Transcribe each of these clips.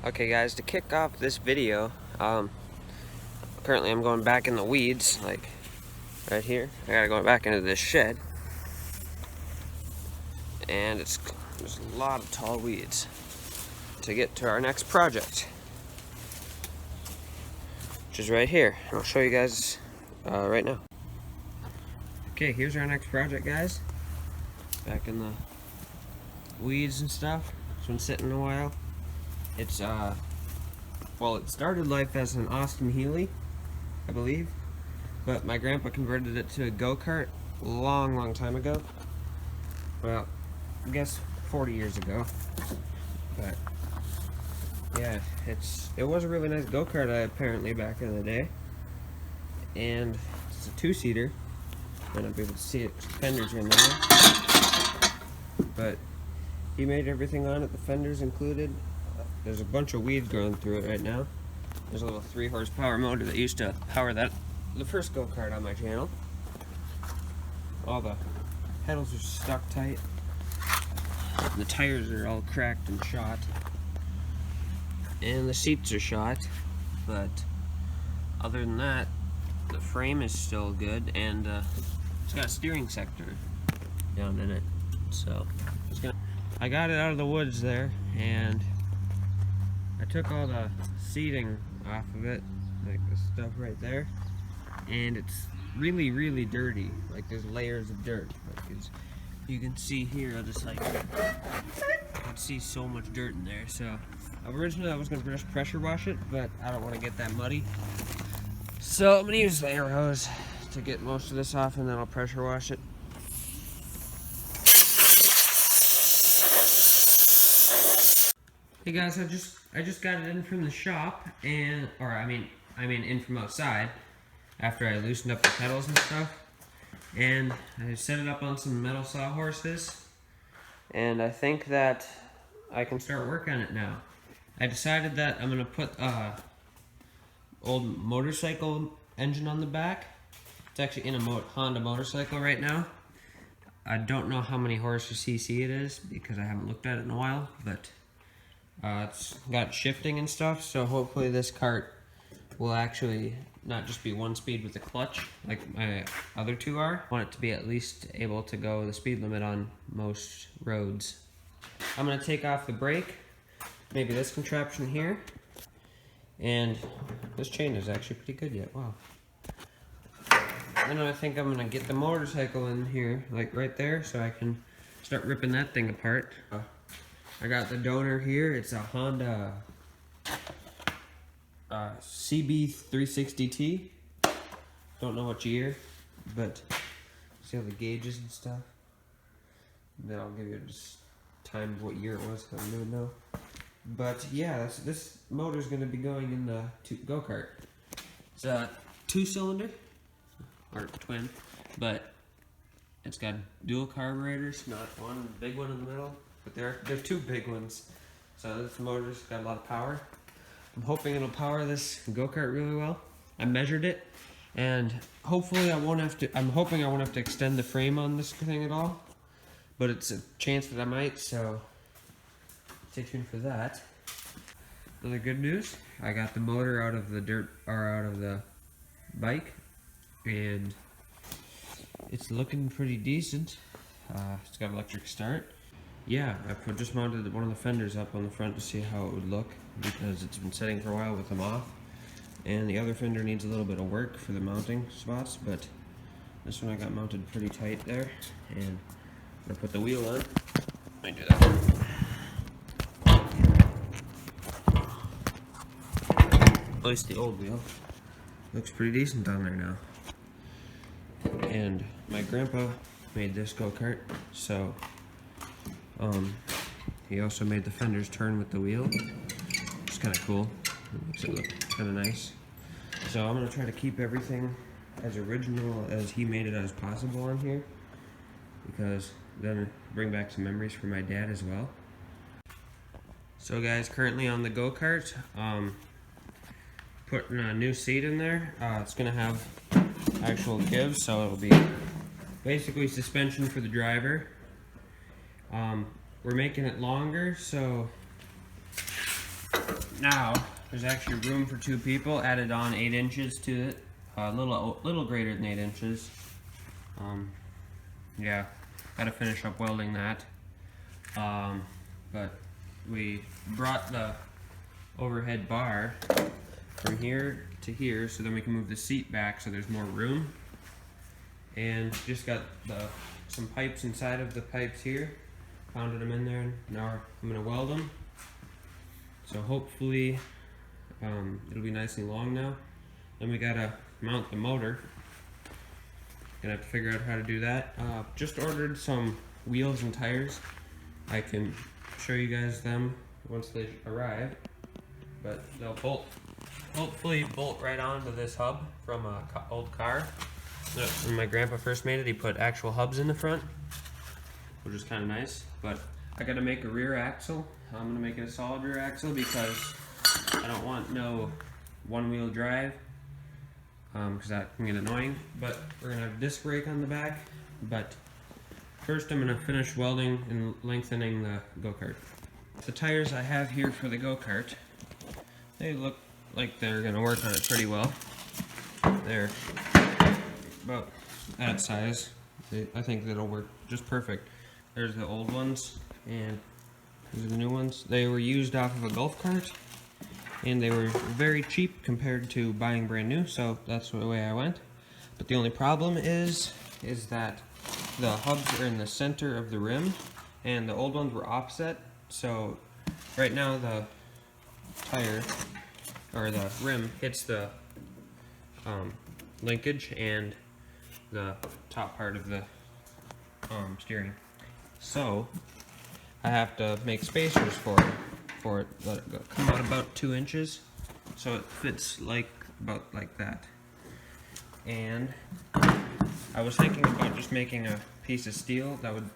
Okay guys, to kick off this video, currently I'm going back in the weeds, like right here. I gotta go back into this shed. And there's a lot of tall weeds to get to our next project, which is right here. I'll show you guys right now. Okay, here's our next project, guys. Back in the weeds and stuff. It's been sitting a while. It's well, it started life as an Austin Healey, I believe, but my grandpa converted it to a go-kart a long time ago. Well, I guess 40 years ago. But yeah, it was a really nice go-kart apparently back in the day, and it's a two-seater. Might not be able to see it, fenders are in there, but he made everything on it, the fenders included. There's a bunch of weeds growing through it right now. There's a little 3 horsepower motor that used to power the first go-kart on my channel. All the pedals are stuck tight. And the tires are all cracked and shot. And the seats are shot. But other than that, the frame is still good, and it's got a steering sector down in it. So I got it out of the woods there, and I took all the seating off of it, like the stuff right there, and it's really dirty. Like there's layers of dirt. Like you can see here, you can see so much dirt in there. So originally I was going to just pressure wash it, but I don't want to get that muddy. So I'm going to use the air hose to get most of this off, and then I'll pressure wash it. Hey guys, I just got it in from the shop, in from outside after I loosened up the pedals and stuff, and I set it up on some metal sawhorses, and I think that I can start work on it now. I decided that I'm gonna put old motorcycle engine on the back. It's actually in a Honda motorcycle right now. I don't know how many horse or cc it is because I haven't looked at it in a while, but it's got shifting and stuff, so hopefully this cart will actually not just be one speed with the clutch like my other two are. I want it to be at least able to go the speed limit on most roads. I'm going to take off the brake, maybe this contraption here, and this chain is actually pretty good yet, wow. Then I think I'm going to get the motorcycle in here, like right there, so I can start ripping that thing apart. I got the donor here. It's a Honda CB360T. Don't know what year, but see all the gauges and stuff. Then I'll give you just time of what year it was. I don't even know. But yeah, this motor's going to be going in the go-kart. It's a 2-cylinder or twin, but it's got dual carburetors, not one big one in the middle. But there are 2 big ones, so this motor's got a lot of power. I'm hoping it'll power this go-kart really well. I measured it, and hopefully I'm hoping I won't have to extend the frame on this thing at all, but it's a chance that I might, so stay tuned for that. Another good news, I got the motor out of the bike, and it's looking pretty decent. It's got electric start. Yeah, I just mounted one of the fenders up on the front to see how it would look, because it's been sitting for a while with them off, and the other fender needs a little bit of work for the mounting spots, but this one I got mounted pretty tight there, and I'm gonna put the wheel on. Let me do that. At least the old wheel looks pretty decent on there now. And my grandpa made this go-kart, so he also made the fenders turn with the wheel, which is kind of cool. It makes it look kind of nice. So I'm going to try to keep everything as original as he made it as possible on here, because then bring back some memories for my dad as well. So guys, currently on the go-kart, putting a new seat in there. It's going to have actual givs, so it'll be basically suspension for the driver. We're making it longer, so now there's actually room for 2 people. Added on 8 inches to it, a little greater than 8 inches. Yeah, got to finish up welding that. But we brought the overhead bar from here to here, so then we can move the seat back so there's more room. And just got some pipes inside of the pipes here. Pounded them in there, and now I'm gonna weld them. So hopefully it'll be nice and long now. Then we gotta mount the motor. Gonna have to figure out how to do that. Just ordered some wheels and tires. I can show you guys them once they arrive. But they'll hopefully bolt right onto this hub from an old car. When my grandpa first made it, he put actual hubs in the front, which is kind of nice. But I gotta make a rear axle. I'm gonna make it a solid rear axle because I don't want no one-wheel drive, because that can get annoying. But we're gonna have disc brake on the back. But first I'm gonna finish welding and lengthening the go-kart. The tires I have here for the go-kart, they look like they're gonna work on it pretty well. They're about that size. I think that'll work just perfect. There's the old ones, and these are the new ones. They were used off of a golf cart, and they were very cheap compared to buying brand new, so that's the way I went. But the only problem is that the hubs are in the center of the rim, and the old ones were offset. So right now the tire, or the rim, hits the linkage and the top part of the steering. So I have to make spacers for it, let it go, come out about 2 inches, so it fits about like that. And I was thinking about just making a piece of steel that would,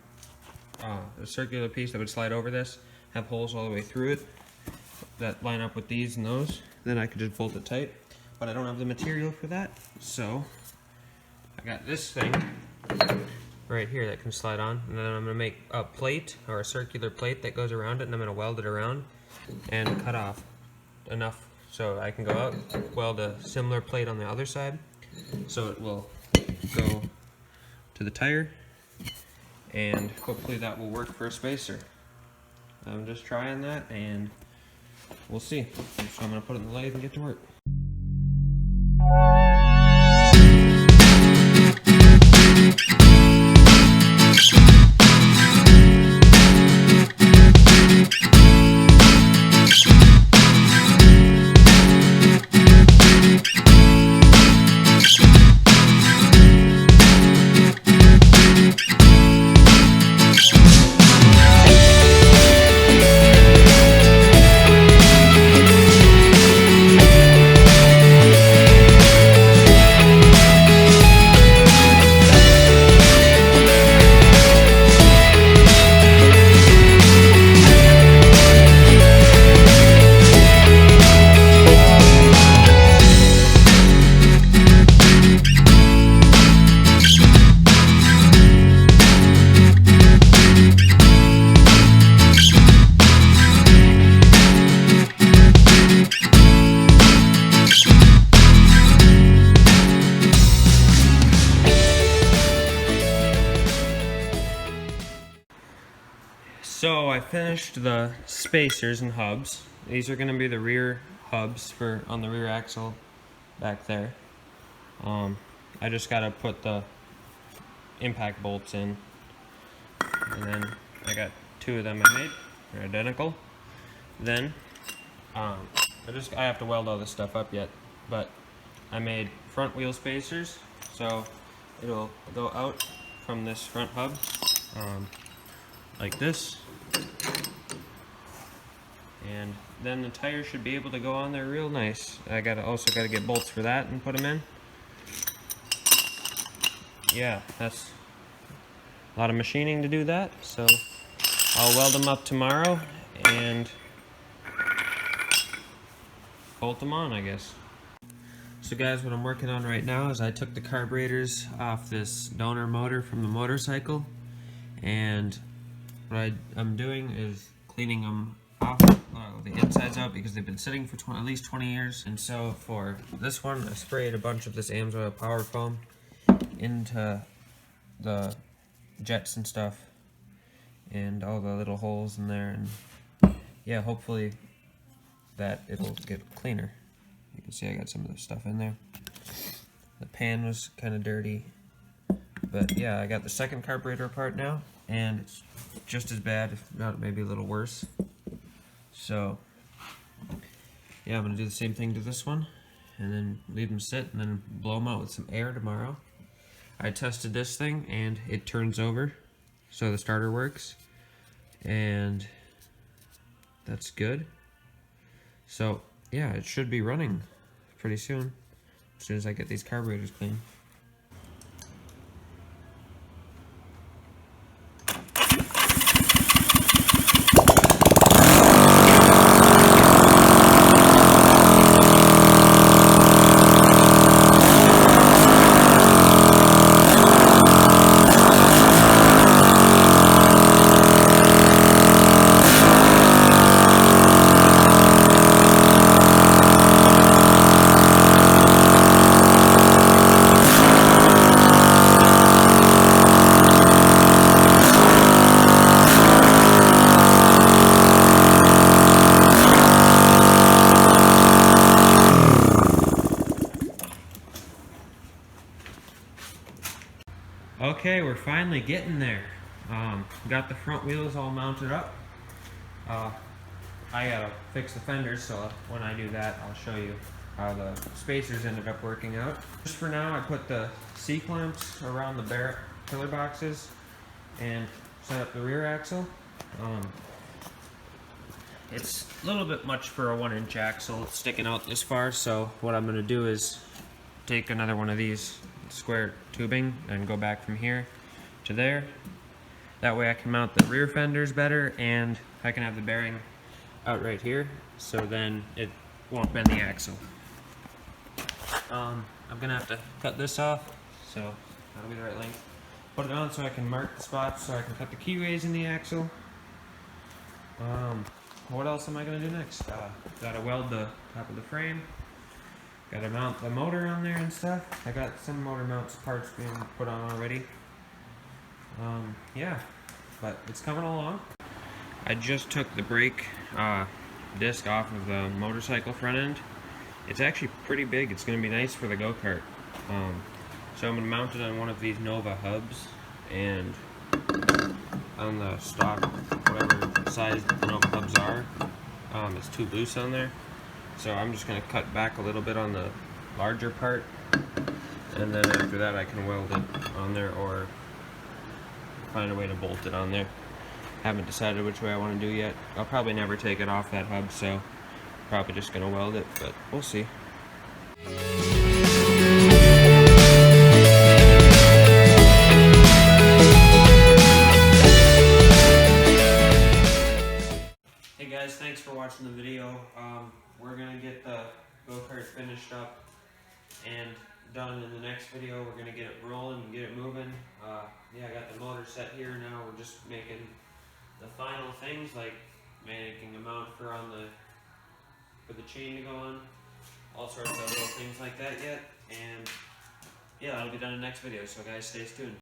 a circular piece that would slide over this, have holes all the way through it that line up with these and those. Then I could just bolt it tight. But I don't have the material for that, so I got this thing right here that can slide on, and then I'm going to make a plate, or a circular plate that goes around it, and I'm going to weld it around and cut off enough so I can go out, weld a similar plate on the other side, so it will go to the tire, and hopefully that will work for a spacer. I'm just trying that, and we'll see. So I'm going to put it in the lathe and get to work. So I finished the spacers and hubs. These are going to be the rear hubs on the rear axle back there. I just got to put the impact bolts in, and then I got 2 of them I made. They're identical. Then I have to weld all this stuff up yet, but I made front wheel spacers, so it'll go out from this front hub like this, and then the tires should be able to go on there real nice. I also gotta get bolts for that and put them in. Yeah, that's a lot of machining to do that, so I'll weld them up tomorrow and bolt them on, I guess. So guys, what I'm working on right now is I took the carburetors off this donor motor from the motorcycle, and what I'm doing is cleaning them off. I'll the insides out because they've been sitting for at least 20 years. And so for this one, I sprayed a bunch of this Amsoil Power Foam into the jets and stuff and all the little holes in there, and yeah, hopefully that it'll get cleaner. You can see I got some of the stuff in there. The pan was kind of dirty, but yeah, I got the second carburetor apart now, and it's just as bad, if not maybe a little worse. So yeah, I'm gonna do the same thing to this one, and then leave them sit, and then blow them out with some air tomorrow. I tested this thing, and it turns over, so the starter works, and that's good. So yeah, it should be running pretty soon, as soon as I get these carburetors clean. Okay, we're finally getting there. Got the front wheels all mounted up. I gotta fix the fenders, so when I do that, I'll show you how the spacers ended up working out. Just for now, I put the C-clamps around the pillar boxes and set up the rear axle. It's a little bit much for a 1-inch axle sticking out this far, so what I'm gonna do is take another one of these square tubing and go back from here to there. That way I can mount the rear fenders better, and I can have the bearing out right here, so then it won't bend the axle. I'm gonna have to cut this off, so that'll be the right length. Put it on so I can mark the spots, so I can cut the keyways in the axle. What else am I gonna do next? Gotta weld the top of the frame. Gotta mount the motor on there and stuff. I got some motor mounts parts being put on already. Yeah, but it's coming along. I just took the brake disc off of the motorcycle front end. It's actually pretty big. It's gonna be nice for the go-kart. So I'm gonna mount it on one of these Nova hubs, and on the stock, whatever size the Nova hubs are, it's too loose on there. So I'm just going to cut back a little bit on the larger part, and then after that I can weld it on there or find a way to bolt it on there. Haven't decided which way I want to do yet. I'll probably never take it off that hub, so probably just going to weld it, but we'll see. Hey guys, thanks for watching the video. We're gonna get the go-kart finished up and done in the next video. We're gonna get it rolling and get it moving. Yeah, I got the motor set here now. We're just making the final things, like making a mount for the chain to go on, all sorts of little things like that yet. And yeah, that'll be done in the next video. So guys, stay tuned.